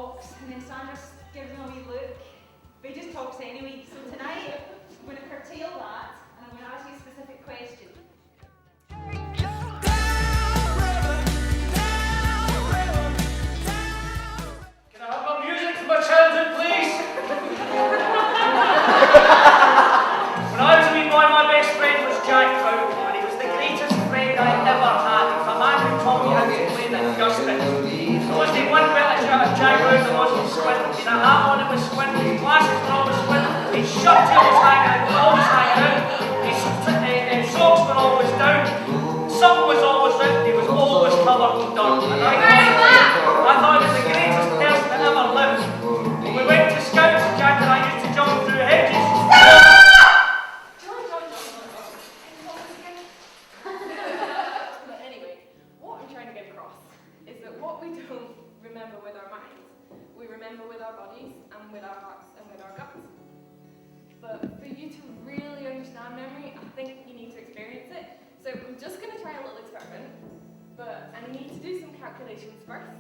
talks, and then Sandra gives him a wee look. But he just talks anyway. So tonight, I'm going to curtail that, and I'm going to ask you a specific question. Can I have my music from my childhood, please? When I was a wee boy, my best friend was Jack Brown, and he was the greatest friend I ever had. He was a man who taught me how to play the gusset. There wasn't one bit of Jack Brown that wasn't squinting. He had a hat on that was squinting, his glasses were always squinting, his shirt tail was always hanging out, his socks were always down, something was always out, he was always covered in dirt. And I thought he was the greatest person that ever lived. When we went to Scouts, Jack and I used to jump through hedges. But anyway, what I'm trying to get across is that what we don't remember with our minds, we remember with our bodies and with our hearts and with our guts. But for you to really understand memory, I think you need to experience it. So I'm just going to try a little experiment, but I need to do some calculations first.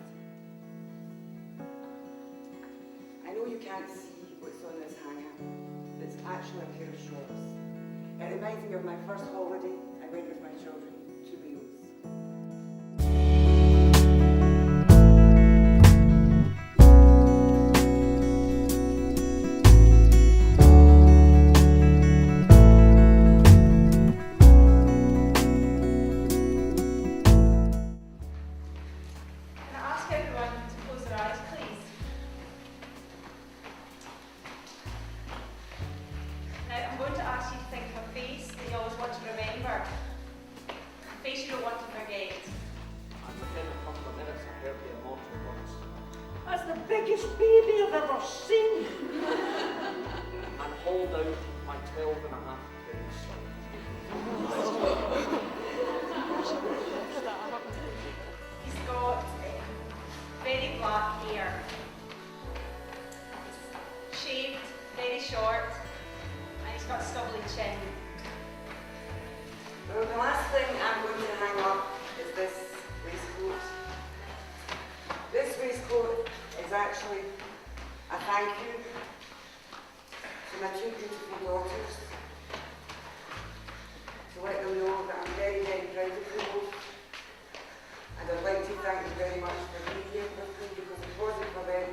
I know you can't see what's on this hanger, but it's actually a pair of shorts. It reminds me of my first holiday. I went with my children to Wales. Can I ask everyone to close their eyes, please? Now, I'm going to ask you to think of a face that you always want to remember. A face you don't want to forget. I'm pretending a couple of minutes I heard the immortal words. That's the biggest baby I've ever seen. And hold out my 12.5 pounds son. He's got very black hair. Shaved, very short, and he's got a stubbly chin. Well, the last thing I'm going to hang up is this waistcoat. This waistcoat is actually a thank you to my two beautiful daughters, to let them know that I'm very, very proud of them both. And I'd like to thank them very much for being here with me, because if it wasn't for them,